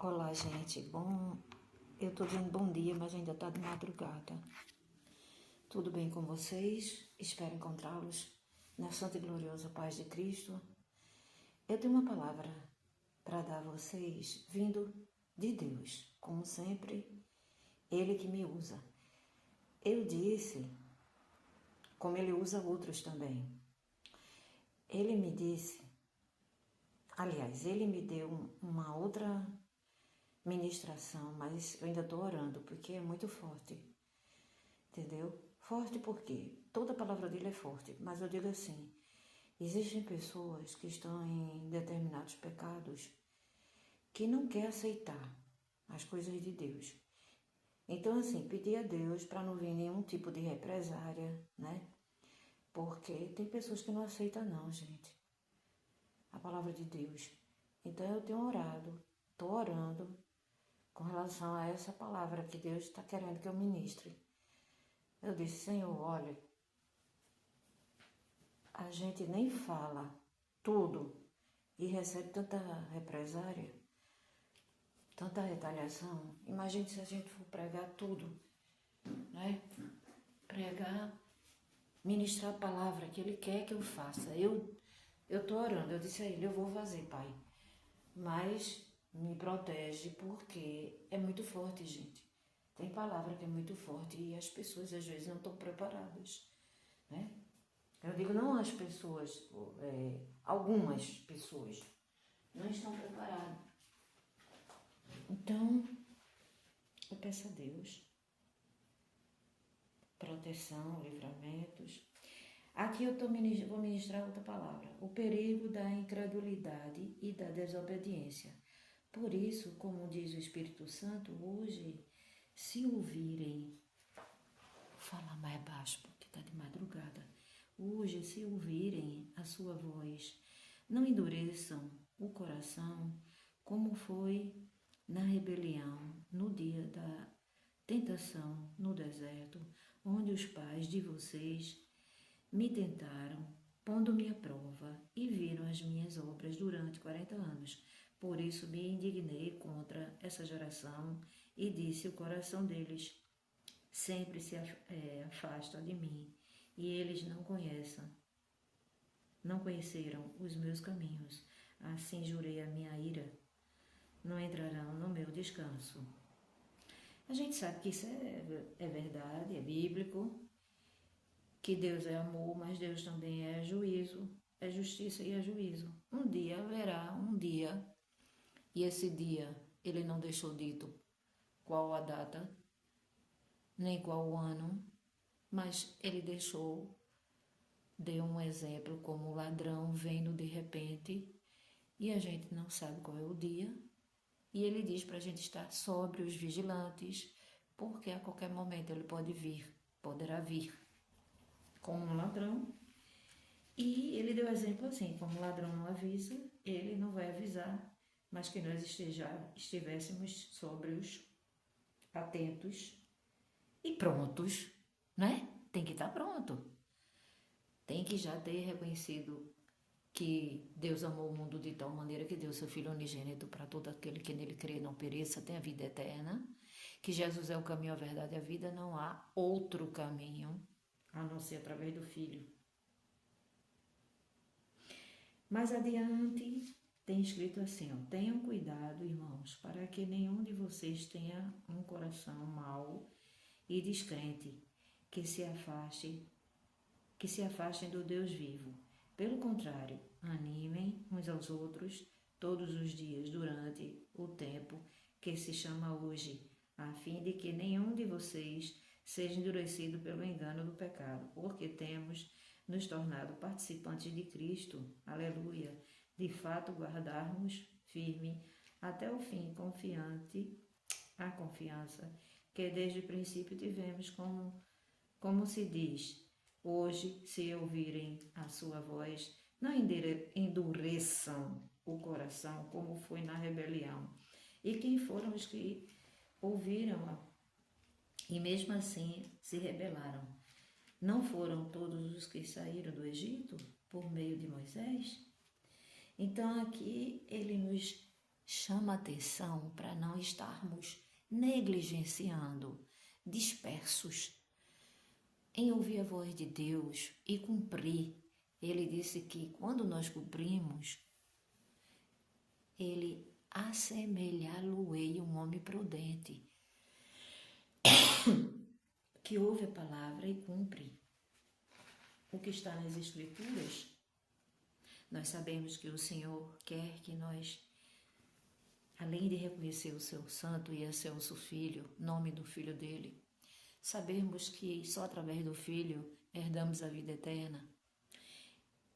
Olá, gente. Eu tô dizendo bom dia, mas ainda tá de madrugada. Tudo bem com vocês? Espero encontrá-los na santa e gloriosa paz de Cristo. Eu tenho uma palavra para dar a vocês, vindo de Deus, como sempre, Ele que me usa. Eu disse, como Ele usa outros também. Ele me disse, aliás, Ele me deu uma outra ministração, mas eu ainda estou orando, porque é muito forte, entendeu? Forte porque toda a palavra dele é forte, mas eu digo assim, existem pessoas que estão em determinados pecados que não querem aceitar as coisas de Deus. Então, assim, pedir a Deus para não vir nenhum tipo de represária, né? Porque tem pessoas que não aceitam não, gente, a palavra de Deus. Então, eu tenho orado, estou orando, com relação a essa palavra que Deus está querendo que eu ministre. Eu disse, Senhor, olha, a gente nem fala tudo e recebe tanta represária, tanta retaliação. Imagine se a gente for pregar tudo, né? Pregar, ministrar a palavra que Ele quer que eu faça. Eu estou orando, eu disse a Ele, eu vou fazer, Pai. Mas me protege porque é muito forte, gente. Tem palavra que é muito forte e as pessoas às vezes não estão preparadas, né? Eu digo não as pessoas, algumas pessoas não estão preparadas. Então, eu peço a Deus proteção, livramentos. Aqui eu vou ministrar outra palavra. O perigo da incredulidade e da desobediência. Por isso, como diz o Espírito Santo, hoje, se ouvirem, vou falar mais baixo porque está de madrugada. Hoje, se ouvirem a sua voz, não endureçam o coração, como foi na rebelião, no dia da tentação no deserto, onde os pais de vocês me tentaram, pondo-me à prova, e viram as minhas obras durante 40 anos. Por isso me indignei contra essa geração e disse: o coração deles sempre se afasta de mim, e eles não conheceram os meus caminhos. Assim jurei a minha ira, não entrarão no meu descanso. A gente sabe que isso é verdade, é bíblico, que Deus é amor, mas Deus também é juízo, é justiça e é juízo. Um dia haverá, e esse dia Ele não deixou dito qual a data, nem qual o ano, mas Ele deu um exemplo como o ladrão vendo de repente, e a gente não sabe qual é o dia, e Ele diz para a gente estar sóbrios, vigilantes, porque a qualquer momento Ele poderá vir como um ladrão. E Ele deu exemplo assim, como o ladrão não avisa, Ele não vai avisar, mas que nós estivéssemos sóbrios, atentos e prontos, né? Tem que estar pronto. Tem que já ter reconhecido que Deus amou o mundo de tal maneira que deu seu Filho unigênito para todo aquele que nele crê não pereça, tenha vida eterna, que Jesus é o caminho, a verdade e a vida, não há outro caminho a não ser através do Filho. Mais adiante tem escrito assim, ó, tenham cuidado, irmãos, para que nenhum de vocês tenha um coração mau e descrente, que se afastem do Deus vivo. Pelo contrário, animem uns aos outros todos os dias durante o tempo que se chama hoje, a fim de que nenhum de vocês seja endurecido pelo engano do pecado, porque temos nos tornado participantes de Cristo, aleluia, de fato guardarmos firme até o fim confiante a confiança que desde o princípio tivemos, como se diz, hoje, se ouvirem a sua voz, não endureçam o coração como foi na rebelião. E quem foram os que ouviram e mesmo assim se rebelaram? Não foram todos os que saíram do Egito por meio de Moisés? Então aqui ele nos chama atenção para não estarmos negligenciando, dispersos, em ouvir a voz de Deus e cumprir. Ele disse que quando nós cumprimos, ele assemelhá-lo-ei um homem prudente, que ouve a palavra e cumpre o que está nas Escrituras. Nós sabemos que o Senhor quer que nós, além de reconhecer o seu santo e excelso Filho, nome do Filho dele, sabemos que só através do Filho herdamos a vida eterna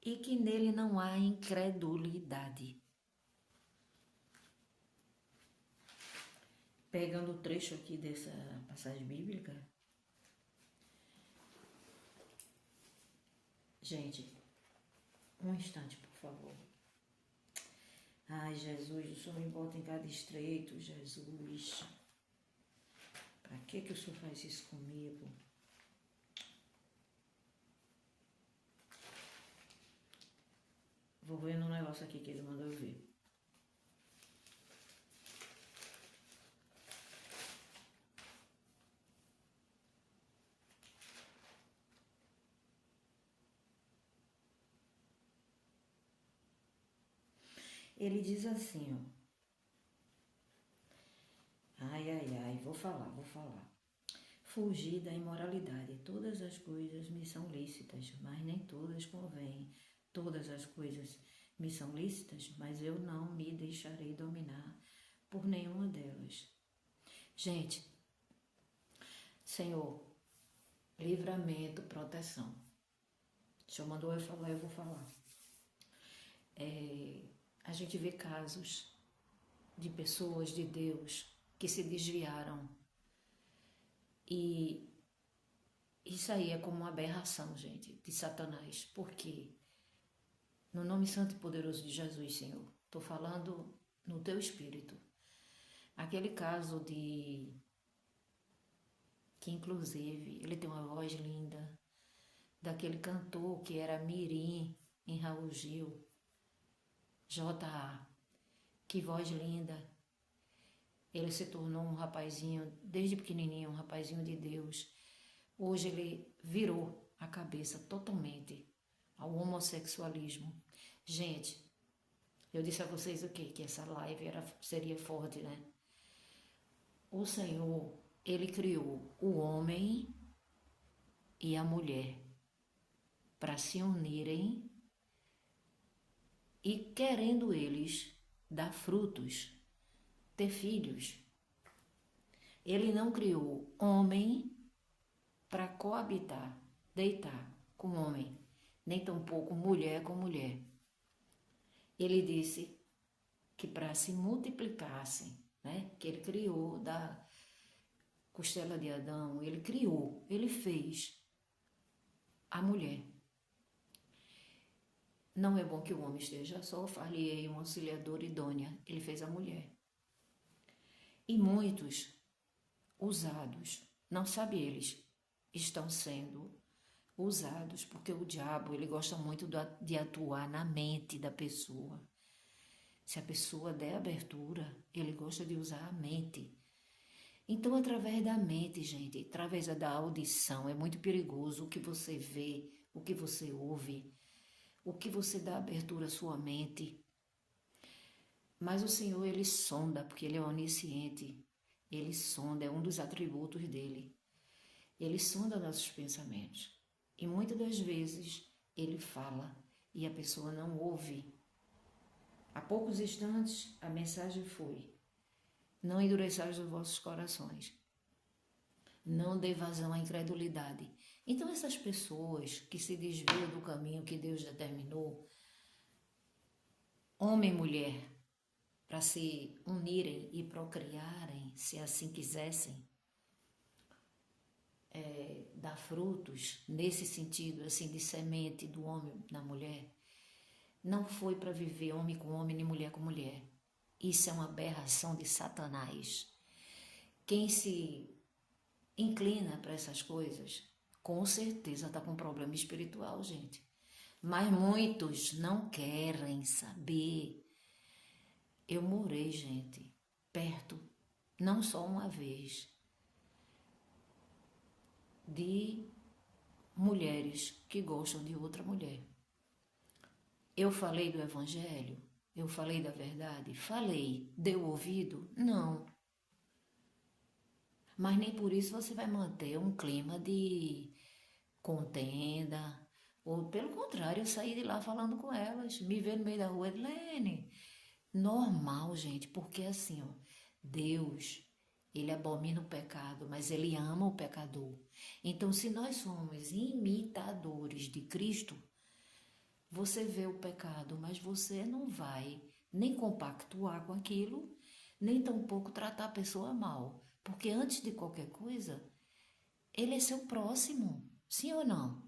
e que nele não há incredulidade. Pegando o trecho aqui dessa passagem bíblica, gente, um instante, por favor. Ai, Jesus, o Senhor me bota em cada estreito, Jesus. Pra que o Senhor faz isso comigo? Vou ver no negócio aqui que ele mandou eu ver. Ele diz assim, ó. Ai, vou falar. Fugir da imoralidade. Todas as coisas me são lícitas, mas nem todas convêm. Todas as coisas me são lícitas, mas eu não me deixarei dominar por nenhuma delas. Gente, Senhor, livramento, proteção. O Senhor mandou eu falar, eu vou falar. A gente vê casos de pessoas de Deus que se desviaram. E isso aí é como uma aberração, gente, de Satanás. Por quê? No nome santo e poderoso de Jesus, Senhor, estou falando no teu espírito. Aquele caso que inclusive, ele tem uma voz linda, daquele cantor que era Mirim, em Raul Gil, J.A., que voz linda. Ele se tornou um rapazinho, desde pequenininho, um rapazinho de Deus. Hoje ele virou a cabeça totalmente ao homossexualismo. Gente, eu disse a vocês o quê? Que essa live seria forte, né? O Senhor, ele criou o homem e a mulher para se unirem e querendo eles dar frutos, ter filhos. Ele não criou homem para coabitar, deitar com homem, nem tampouco mulher com mulher. Ele disse que para se multiplicassem, né, que ele criou da costela de Adão, ele fez a mulher. Não é bom que o homem esteja só, far-lhe-ei uma auxiliadora idônea. Ele fez a mulher. E muitos usados, não sabe eles, estão sendo usados, porque o diabo, ele gosta muito de atuar na mente da pessoa. Se a pessoa der abertura, ele gosta de usar a mente. Então, através da mente, gente, através da audição, é muito perigoso o que você vê, o que você ouve, o que você dá abertura à sua mente. Mas o Senhor, ele sonda, porque ele é onisciente. Ele sonda, é um dos atributos dele. Ele sonda nossos pensamentos. E muitas das vezes ele fala e a pessoa não ouve. Há poucos instantes a mensagem foi: não endureçais os vossos corações. Não dê vazão à incredulidade. Então essas pessoas que se desviam do caminho que Deus determinou, homem e mulher, para se unirem e procriarem, se assim quisessem, dar frutos, nesse sentido, assim, de semente do homem na mulher, não foi para viver homem com homem, nem mulher com mulher. Isso é uma aberração de Satanás. Quem se inclina para essas coisas, com certeza está com um problema espiritual, gente. Mas muitos não querem saber. Eu morei, gente, perto, não só uma vez, de mulheres que gostam de outra mulher. Eu falei do evangelho? Eu falei da verdade? Falei. Deu ouvido? Não. Mas nem por isso você vai manter um clima de contenda. Ou pelo contrário, eu saí de lá falando com elas, me ver no meio da rua, Edilene. Normal, gente, porque assim, ó, Deus, ele abomina o pecado, mas ele ama o pecador. Então, se nós somos imitadores de Cristo, você vê o pecado, mas você não vai nem compactuar com aquilo, nem tampouco tratar a pessoa mal. Porque antes de qualquer coisa, ele é seu próximo, sim ou não?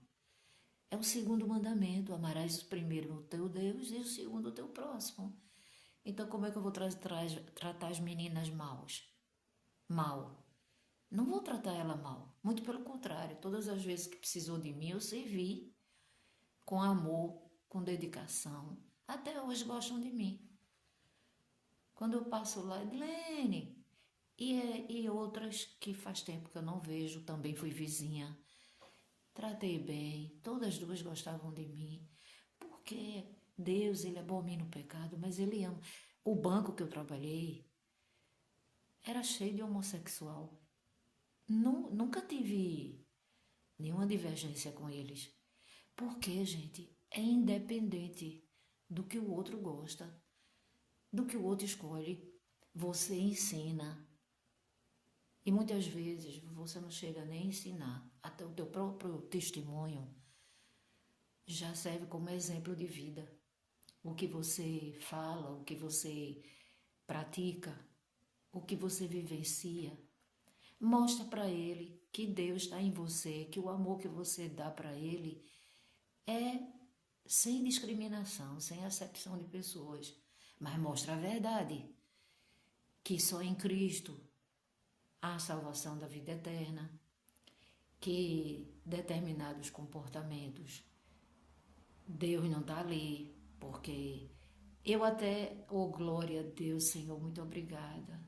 É o segundo mandamento, amarás primeiro o teu Deus e o segundo o teu próximo. Então como é que eu vou tratar as meninas mal? Não vou tratar ela mal, muito pelo contrário, todas as vezes que precisou de mim eu servi com amor, com dedicação. Até hoje gostam de mim. Quando eu passo lá, Edilene, e outras que faz tempo que eu não vejo, também fui vizinha. Tratei bem, todas as duas gostavam de mim, porque Deus, ele abomina o pecado, mas ele ama. O banco que eu trabalhei era cheio de homossexual. Nunca tive nenhuma divergência com eles. Porque, gente, é independente do que o outro gosta, do que o outro escolhe. Você ensina. E muitas vezes você não chega nem a ensinar. Até o teu próprio testemunho já serve como exemplo de vida. O que você fala, o que você pratica, o que você vivencia. Mostra para ele que Deus está em você, que o amor que você dá para ele é sem discriminação, sem acepção de pessoas. Mas mostra a verdade, que só em Cristo há a salvação da vida eterna, que determinados comportamentos Deus não está ali, porque eu até, oh glória a Deus, Senhor, muito obrigada.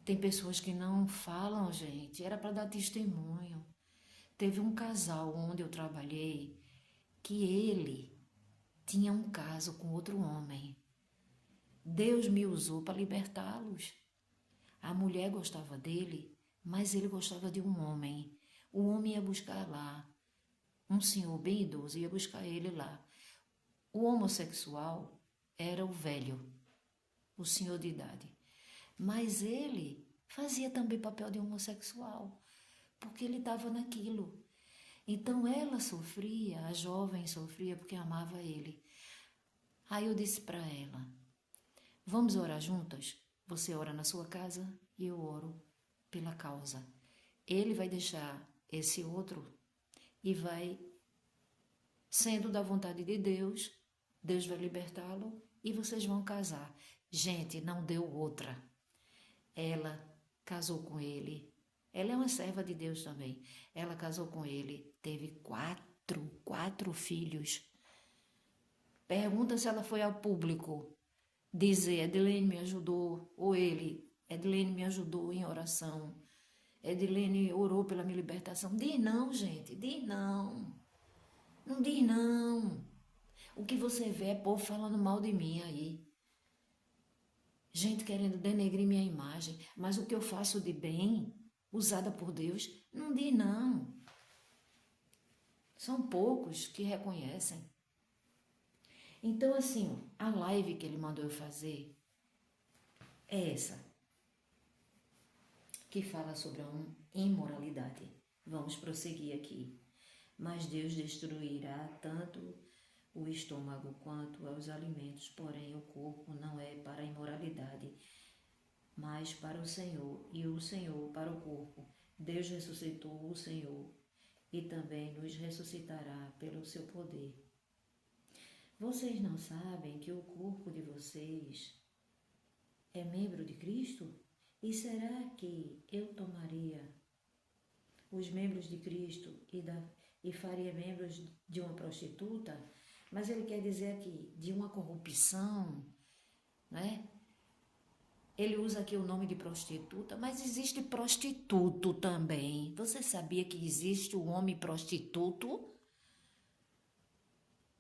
Tem pessoas que não falam, gente, era para dar testemunho. Teve um casal onde eu trabalhei que ele tinha um caso com outro homem. Deus me usou para libertá-los. A mulher gostava dele, mas ele gostava de um homem. O homem ia buscar lá. Um senhor bem idoso ia buscar ele lá. O homossexual era o velho, o senhor de idade. Mas ele fazia também papel de homossexual, porque ele estava naquilo. Então ela sofria, a jovem sofria porque amava ele. Aí eu disse para ela, vamos orar juntas? Você ora na sua casa e eu oro pela causa. Ele vai deixar esse outro e vai, sendo da vontade de Deus, Deus vai libertá-lo e vocês vão casar. Gente, não deu outra. Ela casou com ele. Ela é uma serva de Deus também. Ela casou com ele, teve quatro filhos. Pergunta se ela foi ao público dizer, Edilene me ajudou, ou ele, Edilene me ajudou em oração. Edilene orou pela minha libertação. Diz não, gente, diz não. Não diz não. O que você vê é povo falando mal de mim aí. Gente querendo denegrir minha imagem, mas o que eu faço de bem, usada por Deus, não diz não. São poucos que reconhecem. Então, assim, a live que ele mandou eu fazer é essa, que fala sobre a imoralidade. Vamos prosseguir aqui. Mas Deus destruirá tanto o estômago quanto aos alimentos, porém o corpo não é para a imoralidade, mas para o Senhor, e o Senhor para o corpo. Deus ressuscitou o Senhor e também nos ressuscitará pelo seu poder. Vocês não sabem que o corpo de vocês é membro de Cristo? E será que eu tomaria os membros de Cristo e faria membros de uma prostituta? Mas ele quer dizer aqui, de uma corrupção, Ele usa aqui o nome de prostituta, mas existe prostituto também. Você sabia que existe o homem prostituto?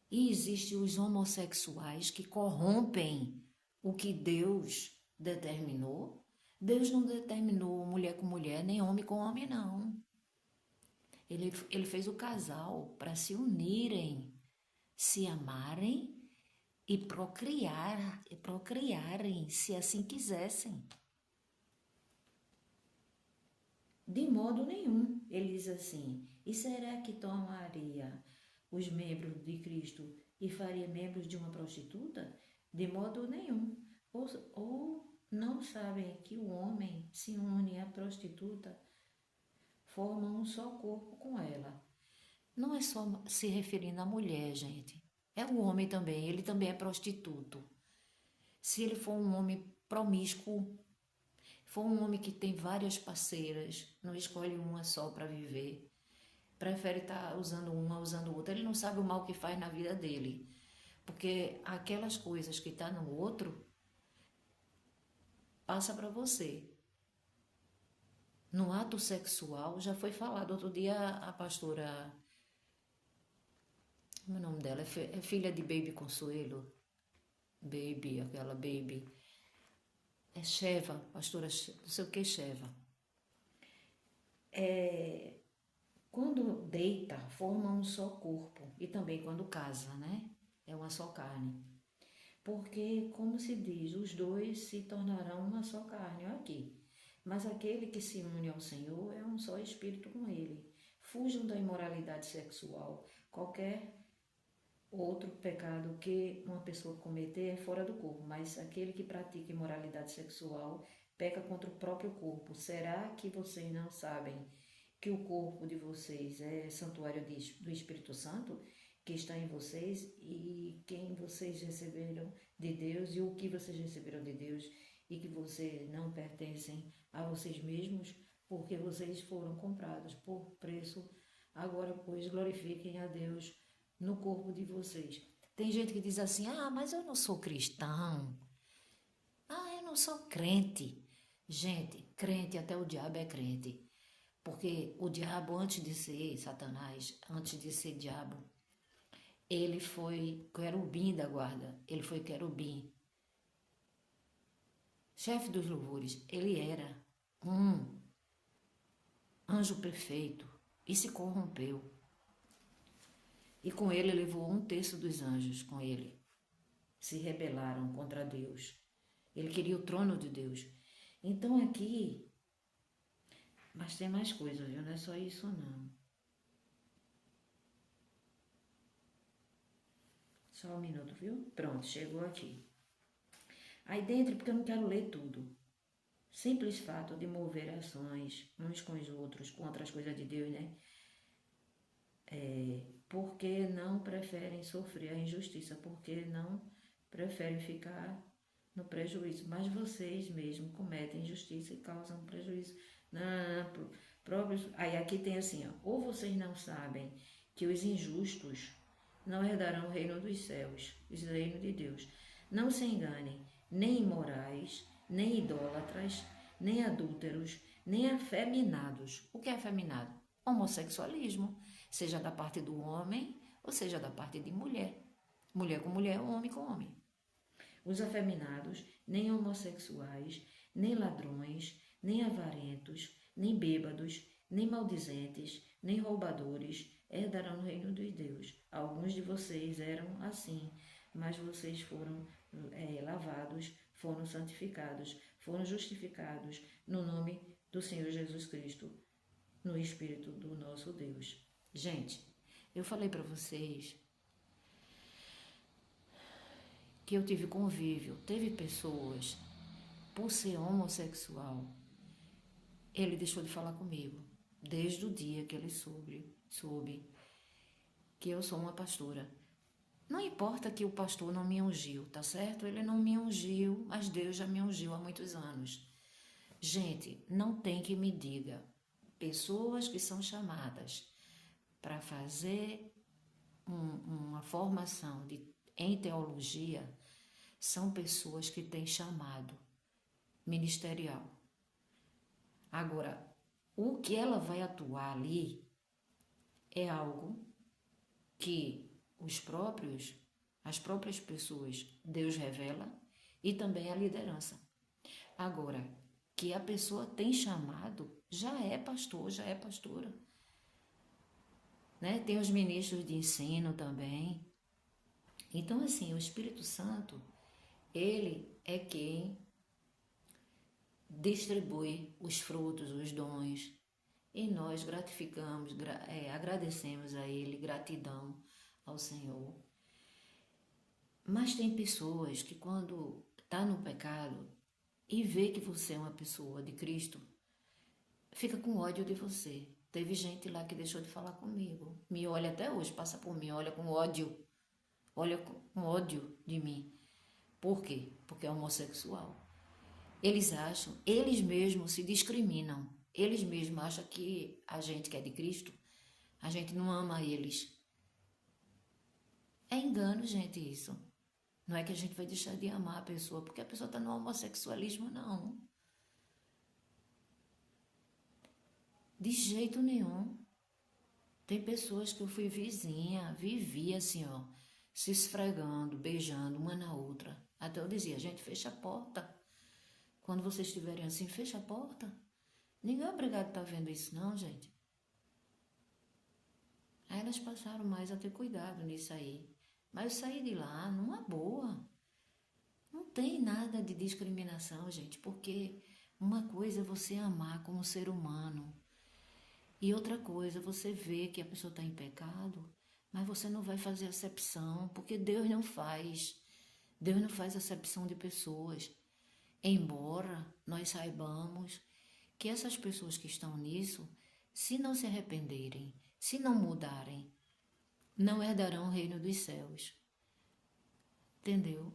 E existe os homossexuais que corrompem o que Deus determinou. Deus não determinou mulher com mulher, nem homem com homem, não. Ele fez o casal para se unirem, se amarem e procriarem, se assim quisessem. De modo nenhum, ele diz assim, e será que tomaria os membros de Cristo e faria membros de uma prostituta? De modo nenhum. Ou não sabem que o homem se une à prostituta, forma um só corpo com ela. Não é só se referindo à mulher, gente. É o homem também, ele também é prostituto. Se ele for um homem promíscuo, for um homem que tem várias parceiras, não escolhe uma só para viver, prefere estar usando uma, usando outra, ele não sabe o mal que faz na vida dele. Porque aquelas coisas que estão no outro, passa para você. No ato sexual, já foi falado outro dia a pastora, como é o nome dela? É filha de Baby Consuelo. Baby, aquela Baby. É Sheva, pastora, não sei o que Sheva. Quando deita, forma um só corpo. E também quando casa, né? É uma só carne. Porque, como se diz, os dois se tornarão uma só carne, olha aqui. Mas aquele que se une ao Senhor é um só espírito com ele. Fujam da imoralidade sexual. Qualquer outro pecado que uma pessoa cometer é fora do corpo, mas aquele que pratica imoralidade sexual peca contra o próprio corpo. Será que vocês não sabem que o corpo de vocês é santuário do Espírito Santo, que está em vocês, e quem vocês receberam de Deus, e o que vocês receberam de Deus, e que vocês não pertencem a vocês mesmos, porque vocês foram comprados por preço. Agora, pois, glorifiquem a Deus no corpo de vocês. Tem gente que diz assim, mas eu não sou cristão. Eu não sou crente. Gente, crente, até o diabo é crente. Porque o diabo, antes de ser Satanás, antes de ser diabo, ele foi querubim da guarda. Ele foi querubim. Chefe dos louvores. Ele era um anjo perfeito e se corrompeu. E com ele levou 1/3 dos anjos com ele. Se rebelaram contra Deus. Ele queria o trono de Deus. Então aqui, mas tem mais coisa, viu? Não é só isso não. Só um minuto, viu? Pronto, chegou aqui. Aí dentro, porque eu não quero ler tudo. Simples fato de mover ações uns com os outros contra as coisas de Deus, né? Porque não preferem sofrer a injustiça, porque não preferem ficar no prejuízo. Mas vocês mesmos cometem injustiça e causam prejuízo. Aí aqui tem assim, ou vocês não sabem que os injustos não herdarão o reino dos céus, o reino de Deus. Não se enganem, nem imorais, nem idólatras, nem adúlteros, nem afeminados. O que é afeminado? Homossexualismo, seja da parte do homem ou seja da parte de mulher. Mulher com mulher, homem com homem. Os afeminados, nem homossexuais, nem ladrões, nem avarentos, nem bêbados, nem maldizentes, nem roubadores herdarão o reino de Deus. Alguns de vocês eram assim, mas vocês foram lavados, foram santificados, foram justificados no nome do Senhor Jesus Cristo, no Espírito do nosso Deus. Gente, eu falei para vocês que eu tive convívio, teve pessoas, por ser homossexual, ele deixou de falar comigo, desde o dia que ele soube que eu sou uma pastora. Não importa que o pastor não me ungiu, tá certo? Ele não me ungiu, mas Deus já me ungiu há muitos anos. Gente, não tem que me diga. Pessoas que são chamadas para fazer uma formação em teologia são pessoas que têm chamado. ministerial. Agora, o que ela vai atuar ali é algo que as próprias pessoas, Deus revela, e também a liderança. Agora, que a pessoa tem chamado, já é pastor, já é pastora. Né? Tem os ministros de ensino também. Então, assim, o Espírito Santo, ele é quem distribui os frutos, os dons, e nós gratificamos, agradecemos a ele, gratidão ao Senhor. Mas tem pessoas que quando está no pecado e vê que você é uma pessoa de Cristo, fica com ódio de você. Teve gente lá que deixou de falar comigo, me olha até hoje, passa por mim, olha com ódio de mim. Por quê? Porque é homossexual. Eles mesmos se discriminam. Eles mesmos acham que a gente que é de Cristo, a gente não ama eles. É engano, gente, isso. Não é que a gente vai deixar de amar a pessoa porque a pessoa está no homossexualismo, não. De jeito nenhum. Tem pessoas que eu fui vizinha, vivia assim, ó, se esfregando, beijando uma na outra. Até eu dizia, gente, fecha a porta. Quando vocês estiverem assim, fecha a porta. Ninguém é obrigado a estar vendo isso, não, gente. Aí elas passaram mais a ter cuidado nisso aí. Mas eu saí de lá numa boa. Não tem nada de discriminação, gente, porque uma coisa é você amar como ser humano. E outra coisa, você vê que a pessoa está em pecado, mas você não vai fazer acepção, porque Deus não faz. Deus não faz acepção de pessoas. Embora nós saibamos que essas pessoas que estão nisso, se não se arrependerem, se não mudarem, não herdarão o reino dos céus. Entendeu?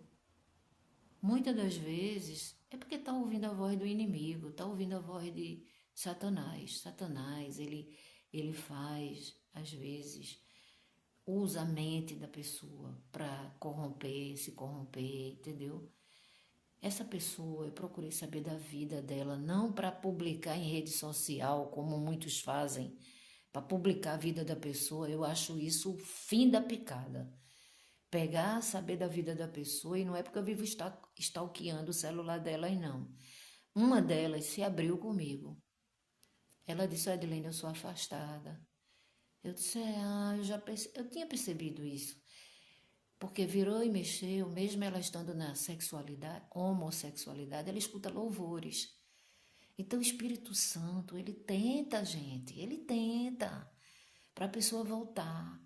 Muitas das vezes é porque está ouvindo a voz do inimigo, está ouvindo a voz de Satanás. Satanás, ele faz, às vezes, usa a mente da pessoa para se corromper, entendeu? Essa pessoa, eu procurei saber da vida dela, não para publicar em rede social, como muitos fazem, para publicar a vida da pessoa. Eu acho isso o fim da picada. Pegar, saber da vida da pessoa, e não é porque eu vivo stalkeando o celular dela, e não. Uma delas se abriu comigo. Ela disse, Edilene, eu sou afastada. Eu disse, eu tinha percebido isso. Porque virou e mexeu, mesmo ela estando na homossexualidade, ela escuta louvores. Então o Espírito Santo, ele tenta, gente, ele tenta para a pessoa voltar.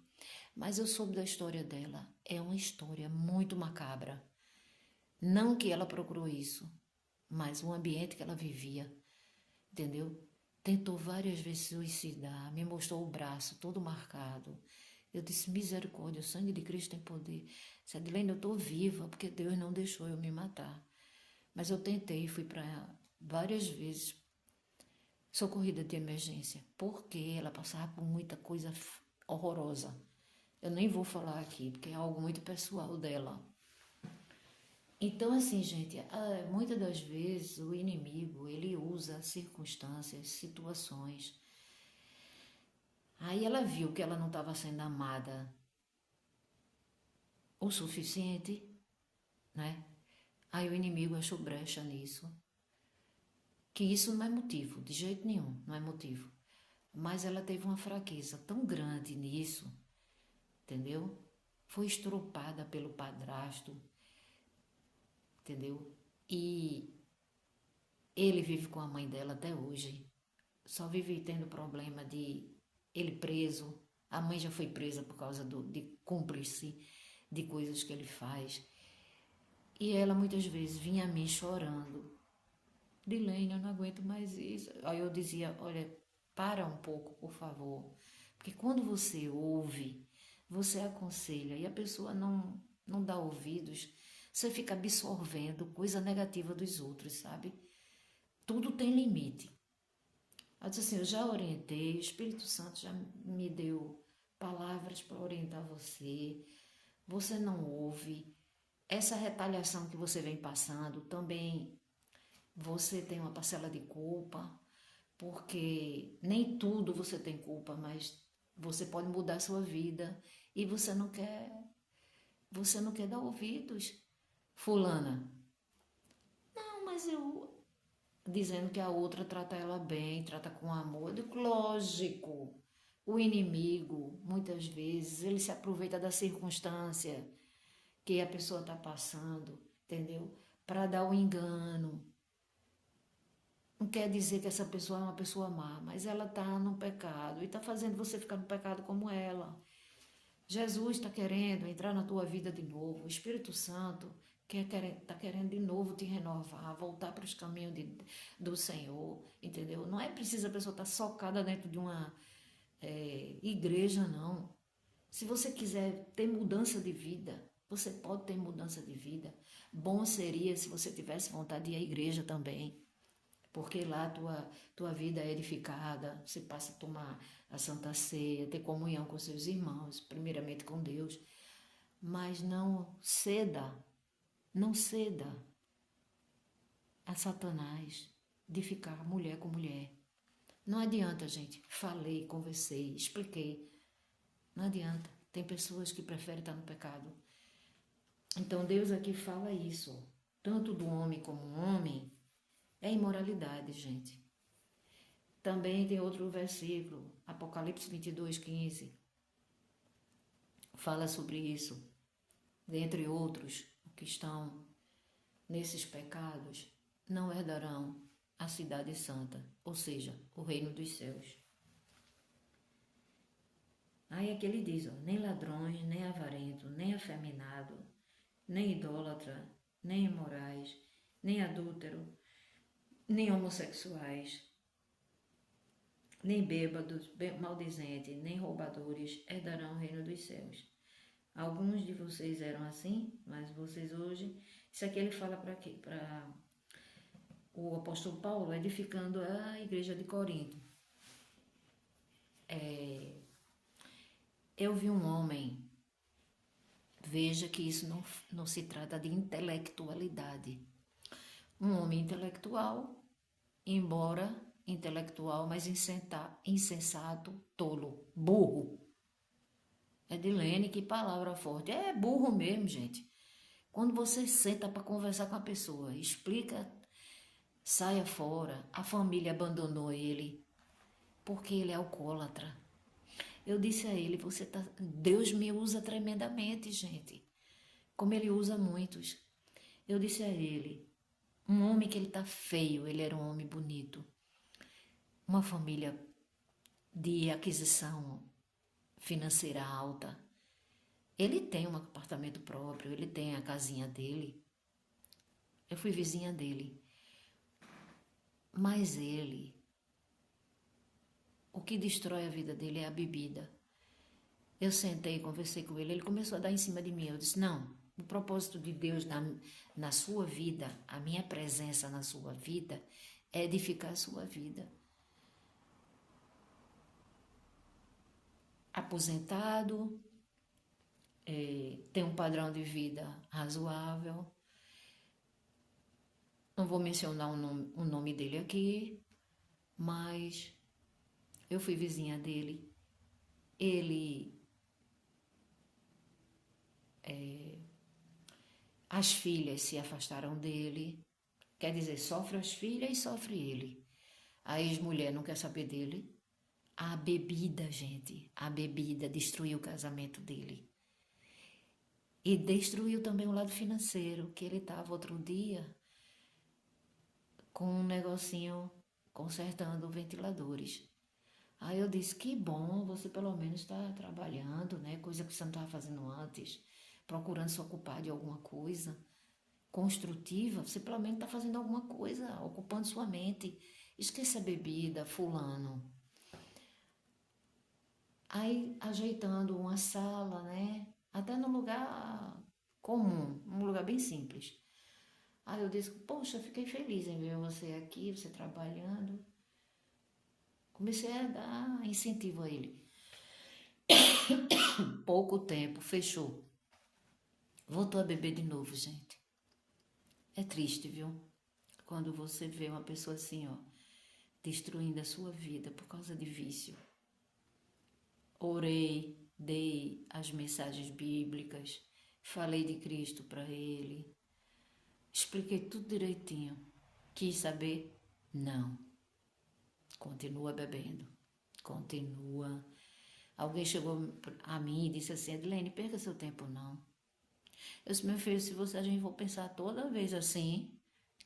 Mas eu soube da história dela, é uma história muito macabra. Não que ela procurou isso, mas o ambiente que ela vivia, entendeu? Tentou várias vezes suicidar, me mostrou o braço todo marcado. Eu disse, misericórdia, o sangue de Cristo tem poder. Disse, Edilene, eu estou viva, porque Deus não deixou eu me matar. Mas eu tentei, fui para várias vezes socorrida de emergência, porque ela passava por muita coisa horrorosa. Eu nem vou falar aqui, porque é algo muito pessoal dela. Então, assim, gente, muitas das vezes o inimigo, ele usa circunstâncias, situações. Aí ela viu que ela não estava sendo amada o suficiente, né? Aí o inimigo achou brecha nisso. Que isso não é motivo, de jeito nenhum, não é motivo. Mas ela teve uma fraqueza tão grande nisso, entendeu? Foi estrupada pelo padrasto, entendeu? E ele vive com a mãe dela até hoje. Só vive tendo problema de ele preso. A mãe já foi presa por causa de cúmplice de coisas que ele faz. E ela muitas vezes vinha a mim chorando. Dilene, eu não aguento mais isso. Aí eu dizia, olha, para um pouco, por favor. Porque quando você ouve, você aconselha e a pessoa não dá ouvidos, você fica absorvendo coisa negativa dos outros, sabe? Tudo tem limite. Ela disse assim, eu já orientei, o Espírito Santo já me deu palavras para orientar você. Você não ouve. Essa retaliação que você vem passando também você tem uma parcela de culpa, porque nem tudo você tem culpa, mas você pode mudar a sua vida e você não quer dar ouvidos. Fulana, não, mas eu dizendo que a outra trata ela bem, trata com amor. Eu digo, lógico, o inimigo, muitas vezes, ele se aproveita da circunstância que a pessoa está passando, entendeu? Para dar o engano. Não quer dizer que essa pessoa é uma pessoa má, mas ela está no pecado e está fazendo você ficar no pecado como ela. Jesus está querendo entrar na tua vida de novo. O Espírito Santo está querendo de novo te renovar, voltar para os caminhos do Senhor, entendeu? Não é preciso a pessoa estar socada dentro de uma igreja, não. Se você quiser ter mudança de vida, você pode ter mudança de vida. Bom seria se você tivesse vontade de ir à igreja também, porque lá tua vida é edificada, você passa a tomar a Santa Ceia, ter comunhão com seus irmãos, primeiramente com Deus, mas não ceda a Satanás de ficar mulher com mulher. Não adianta, gente, falei, conversei, expliquei, não adianta, tem pessoas que preferem estar no pecado. Então Deus aqui fala isso, tanto do homem como o homem, é imoralidade, gente. Também tem outro versículo, Apocalipse 22:15, fala sobre isso. Dentre outros que estão nesses pecados, não herdarão a cidade santa, ou seja, o reino dos céus. Aí aqui ele diz, ó, nem ladrões, nem avarento, nem afeminado, nem idólatra, nem imorais, nem adúltero, nem homossexuais, nem bêbados, maldizentes, nem roubadores herdarão o reino dos céus. Alguns de vocês eram assim, mas vocês hoje... Isso aqui ele fala para quê? Para o apóstolo Paulo, edificando a igreja de Corinto. Eu vi um homem, veja que isso não se trata de intelectualidade. Um homem intelectual, embora intelectual, mas insensato, tolo, burro. Edilene, que palavra forte. É burro mesmo, gente. Quando você senta para conversar com a pessoa, explica, saia fora, a família abandonou ele, porque ele é alcoólatra. Eu disse a ele, Deus me usa tremendamente, gente, como ele usa muitos. Eu disse a ele, um homem que ele tá feio, ele era um homem bonito, uma família de aquisição financeira alta. Ele tem um apartamento próprio, ele tem a casinha dele. Eu fui vizinha dele. Mas o que destrói a vida dele é a bebida. Eu sentei e conversei com ele, ele começou a dar em cima de mim. Eu disse, não, o propósito de Deus na sua vida, a minha presença na sua vida, é edificar a sua vida. Aposentado, tem um padrão de vida razoável. Não vou mencionar o nome dele aqui, mas eu fui vizinha dele. As filhas se afastaram dele, quer dizer, sofre as filhas e sofre ele. A ex-mulher não quer saber dele. A bebida, gente, a bebida destruiu o casamento dele. E destruiu também o lado financeiro, que ele estava outro dia com um negocinho consertando ventiladores. Aí eu disse, que bom, você pelo menos está trabalhando, né? Coisa que você não estava fazendo antes, procurando se ocupar de alguma coisa construtiva, você pelo menos está fazendo alguma coisa, ocupando sua mente. Esqueça a bebida, fulano. Aí ajeitando uma sala, né? Até num lugar comum, um lugar bem simples. Aí eu disse, poxa, fiquei feliz em ver você aqui, você trabalhando. Comecei a dar incentivo a ele. Pouco tempo, fechou. Voltou a beber de novo, gente. É triste, viu? quando você vê uma pessoa assim, ó, destruindo a sua vida por causa de vício. Orei, dei as mensagens bíblicas, falei de Cristo para ele, expliquei tudo direitinho. Quis saber? Não. Continua bebendo. Continua. Alguém chegou a mim e disse assim: Edilene, perca seu tempo não. Eu disse: meu filho, se você, a gente for pensar toda vez assim,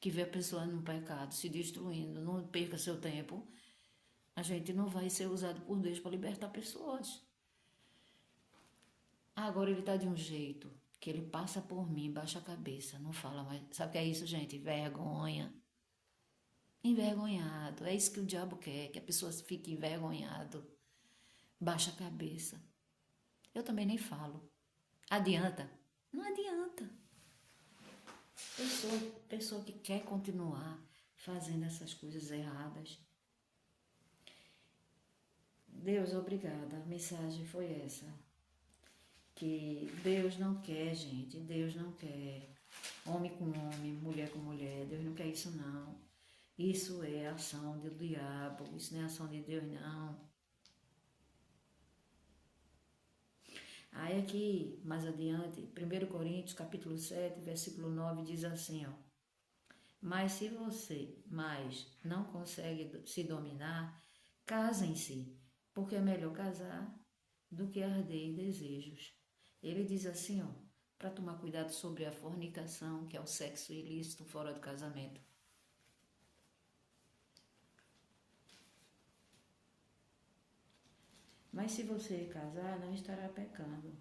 que vê a pessoa no pecado, se destruindo, não perca seu tempo, a gente não vai ser usado por Deus para libertar pessoas. Agora ele está de um jeito que ele passa por mim, baixa a cabeça, não fala mais. Sabe o que é isso, gente? Vergonha. Envergonhado. É isso que o diabo quer, que a pessoa fique envergonhado. Baixa a cabeça. Eu também nem falo. Adianta? Não adianta. Eu sou pessoa que quer continuar fazendo essas coisas erradas. Deus, obrigada. A mensagem foi essa. Que Deus não quer, gente. Deus não quer. Homem com homem, mulher com mulher. Deus não quer isso, não. Isso é ação do diabo. Isso não é ação de Deus, não. Aí aqui, mais adiante, 1 Coríntios, capítulo 7, versículo 9, diz assim, ó. Mas se você não consegue se dominar, casem-se, porque é melhor casar do que arder em desejos. Ele diz assim, ó, para tomar cuidado sobre a fornicação, que é o sexo ilícito fora do casamento. Mas se você casar, não estará pecando.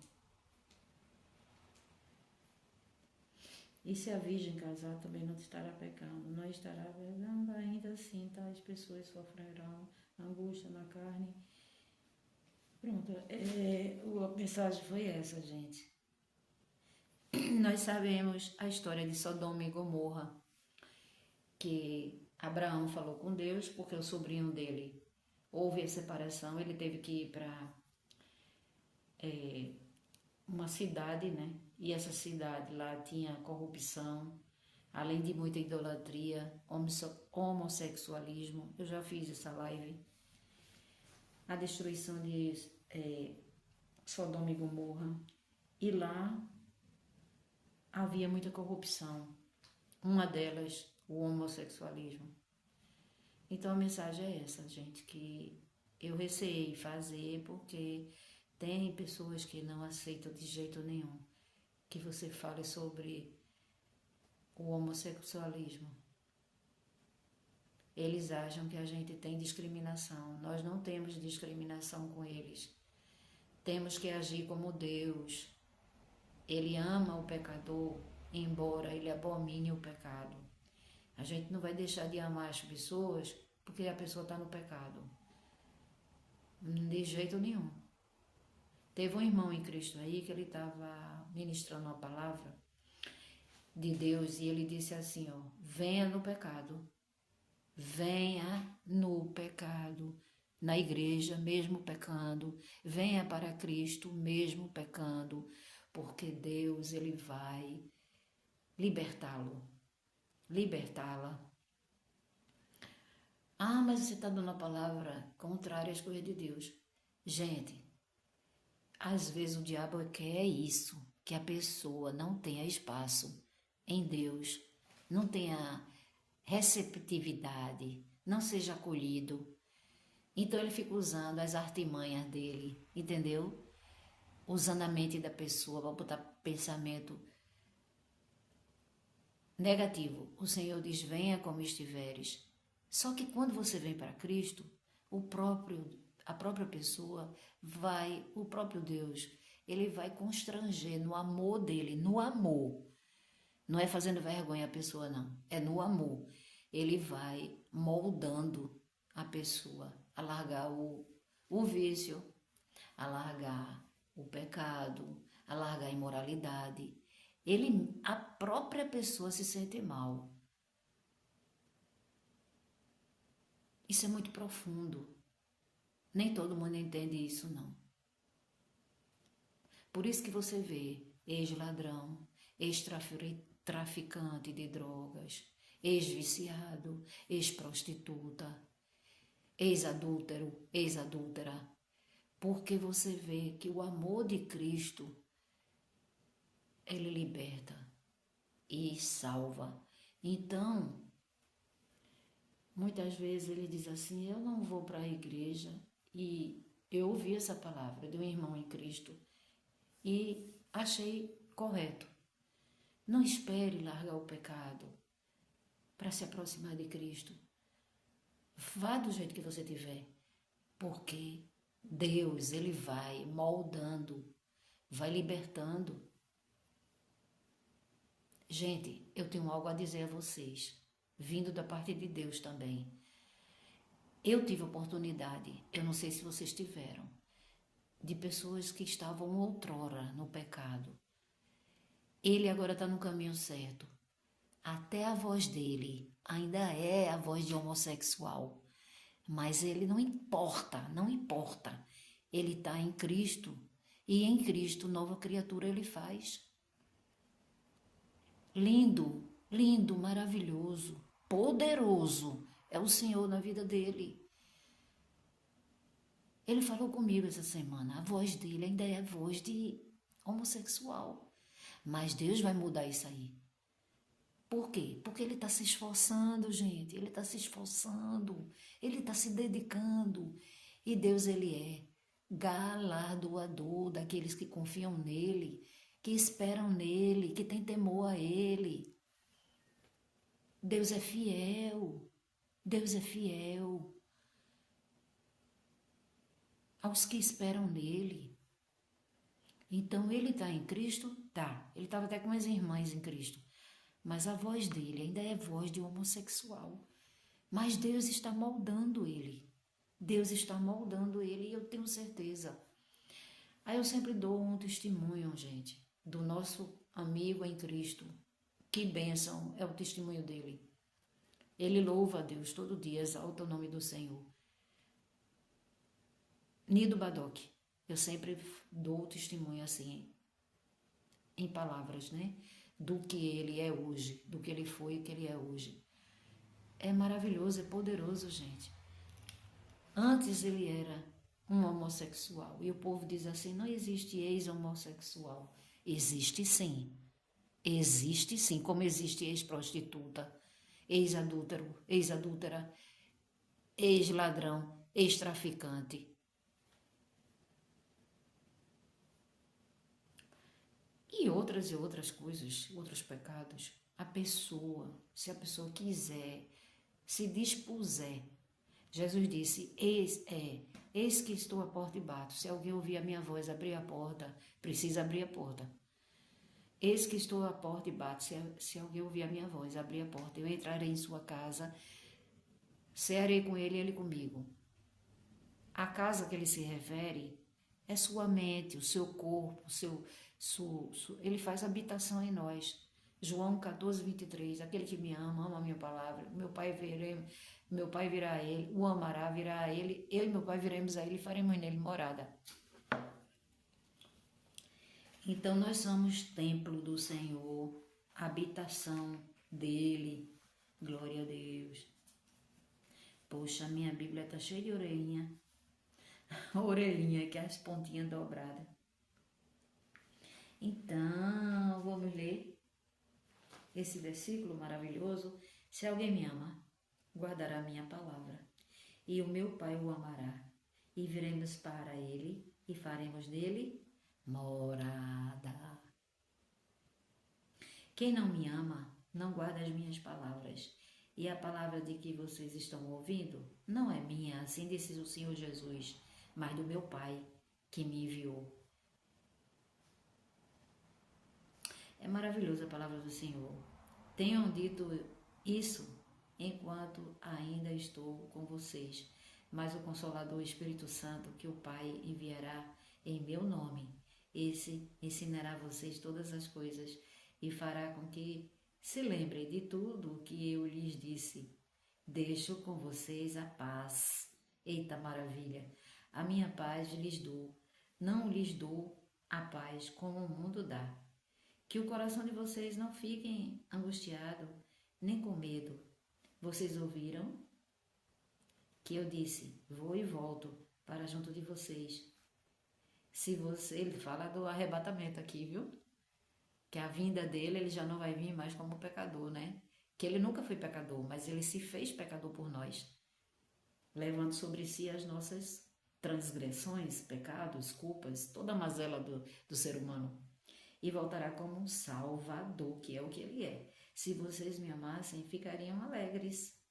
E se a virgem casar, também não estará pecando. Não estará pecando, ainda assim, tais pessoas sofrerão angústia na carne. Pronto, a mensagem foi essa, gente. Nós sabemos a história de Sodoma e Gomorra, que Abraão falou com Deus, porque o sobrinho dele houve a separação, ele teve que ir para uma cidade, né? E essa cidade lá tinha corrupção, além de muita idolatria, homossexualismo. Eu já fiz essa live. A destruição de Sodoma e Gomorra. E lá havia muita corrupção. Uma delas, o homossexualismo. Então a mensagem é essa, gente, que eu receei fazer porque tem pessoas que não aceitam de jeito nenhum que você fale sobre o homossexualismo. Eles acham que a gente tem discriminação. Nós não temos discriminação com eles. Temos que agir como Deus. Ele ama o pecador, embora ele abomine o pecado. A gente não vai deixar de amar as pessoas porque a pessoa está no pecado. De jeito nenhum. Teve um irmão em Cristo aí que ele estava ministrando uma palavra de Deus e ele disse assim, ó, venha no pecado, na igreja mesmo pecando, venha para Cristo mesmo pecando, porque Deus ele vai libertá-la. Ah, mas você está dando uma palavra contrária às coisas de Deus. Gente, às vezes o diabo quer isso, que a pessoa não tenha espaço em Deus, não tenha receptividade, não seja acolhido. Então ele fica usando as artimanhas dele, entendeu? Usando a mente da pessoa para botar pensamento negativo. O Senhor diz, venha como estiveres. Só que quando você vem para Cristo, a própria pessoa o próprio Deus, ele vai constranger no amor dele, no amor. Não é fazendo vergonha a pessoa, não. É no amor. Ele vai moldando a pessoa a largar o vício, a largar o pecado, a largar a imoralidade. A própria pessoa se sente mal. Isso é muito profundo. Nem todo mundo entende isso, não. Por isso que você vê ex-ladrão, ex-traficante de drogas, ex-viciado, ex-prostituta, ex-adúltero, ex-adúltera, porque você vê que o amor de Cristo, ele liberta e salva. Então, muitas vezes ele diz assim, eu não vou para a igreja, e eu ouvi essa palavra de um irmão em Cristo e achei correto. Não espere largar o pecado para se aproximar de Cristo. Vá do jeito que você tiver, porque Deus, ele vai moldando, vai libertando. Gente, eu tenho algo a dizer a vocês, vindo da parte de Deus também. Eu tive oportunidade, eu não sei se vocês tiveram, de pessoas que estavam outrora no pecado. Ele agora está no caminho certo. Até a voz dele ainda é a voz de homossexual. Mas ele não importa, não importa. Ele está em Cristo e em Cristo nova criatura ele faz. Lindo, lindo, maravilhoso, poderoso é o Senhor na vida dele. Ele falou comigo essa semana, a voz dele ainda é a voz de homossexual. Mas Deus vai mudar isso aí. Por quê? Porque ele está se esforçando, gente. Ele está se esforçando. Ele está se dedicando. E Deus, ele é galardoador daqueles que confiam nele, que esperam nele, que têm temor a ele. Deus é fiel. Deus é fiel aos que esperam nele. Então, ele está em Cristo? Tá. Ele estava até com as irmãs em Cristo. Mas a voz dele ainda é voz de homossexual. Mas Deus está moldando ele. Deus está moldando ele e eu tenho certeza. Aí eu sempre dou um testemunho, gente, do nosso amigo em Cristo. Que bênção é o testemunho dele. Ele louva a Deus todo dia, exalta o nome do Senhor. Nido Badoc. Eu sempre dou testemunho assim, em palavras, né? Do que ele é hoje, do que ele foi e que ele é hoje. É maravilhoso, é poderoso, gente. Antes ele era um homossexual. E o povo diz assim, não existe ex-homossexual. Existe sim. Existe sim, como existe ex-prostituta, ex-adúltero, ex-adúltera, ex-ladrão, ex-traficante. E outras coisas, outros pecados. A pessoa, se a pessoa quiser, se dispuser. Jesus disse, eis que estou à porta e bato. Se alguém ouvir a minha voz, abrir a porta, precisa abrir a porta. Eis que estou à porta e bato. Se alguém ouvir a minha voz, abrir a porta, eu entrarei em sua casa, cearei com ele e ele comigo. A casa que ele se refere é sua mente, o seu corpo, ele faz habitação em nós. João 14, 23, aquele que me ama, ama a minha palavra, meu pai virá a ele, o amará, virá a ele, eu e meu pai viremos a ele e faremos nele morada. Então nós somos templo do Senhor, habitação dele, glória a Deus. Poxa, minha Bíblia está cheia de orelhinha, orelhinha que é as pontinhas dobradas. Então, vamos ler esse versículo maravilhoso. Se alguém me ama, guardará minha palavra, e o meu Pai o amará, e viremos para ele, e faremos dele morada. Quem não me ama, não guarda as minhas palavras, e a palavra de que vocês estão ouvindo não é minha, assim disse o Senhor Jesus, mas do meu Pai, que me enviou. É maravilhosa a palavra do Senhor. Tenham dito isso enquanto ainda estou com vocês. Mas o Consolador, o Espírito Santo, que o Pai enviará em meu nome, esse ensinará a vocês todas as coisas e fará com que se lembrem de tudo o que eu lhes disse. Deixo com vocês a paz. Eita maravilha! A minha paz lhes dou. Não lhes dou a paz como o mundo dá. Que o coração de vocês não fique angustiado, nem com medo. Vocês ouviram que eu disse, vou e volto para junto de vocês. Se você, ele fala do arrebatamento aqui, viu? Que a vinda dele, ele já não vai vir mais como pecador, né? Que ele nunca foi pecador, mas ele se fez pecador por nós, levando sobre si as nossas transgressões, pecados, culpas, toda a mazela do ser humano. E voltará como um salvador, que é o que ele é. Se vocês me amassem, ficariam alegres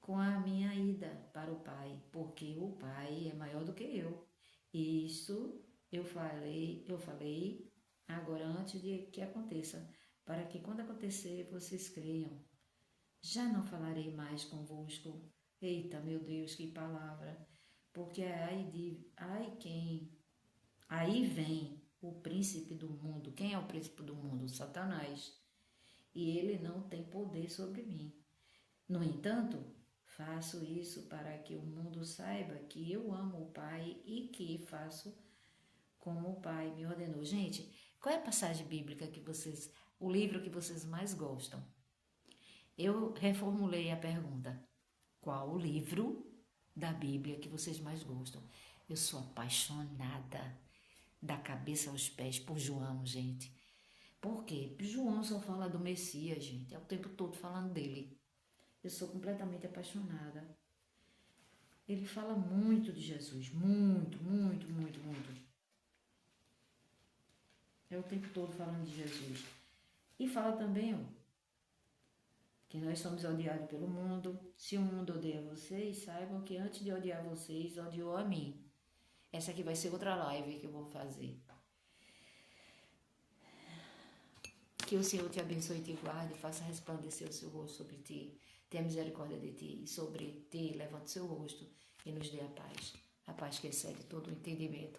com a minha ida para o Pai, porque o Pai é maior do que eu. E isso eu falei agora antes de que aconteça, para que quando acontecer vocês creiam. Já não falarei mais convosco. Eita, meu Deus, que palavra! Porque aí vem o príncipe do mundo. Quem é o príncipe do mundo? Satanás. E ele não tem poder sobre mim. No entanto, faço isso para que o mundo saiba que eu amo o Pai e que faço como o Pai me ordenou. Gente, qual é a passagem bíblica o livro que vocês mais gostam? Eu reformulei a pergunta. Qual o livro da Bíblia que vocês mais gostam? Eu sou apaixonada da cabeça aos pés por João, gente. Por quê? João só fala do Messias, gente. É o tempo todo falando dele. Eu sou completamente apaixonada. Ele fala muito de Jesus. Muito, muito, muito, muito. É o tempo todo falando de Jesus. E fala também, ó, que nós somos odiados pelo mundo. Se o mundo odeia vocês, saibam que antes de odiar vocês, odiou a mim. Essa aqui vai ser outra live que eu vou fazer. Que o Senhor te abençoe e te guarde, faça resplandecer o seu rosto sobre ti, tenha misericórdia de ti e sobre ti, levante seu rosto e nos dê a paz que excede todo o entendimento.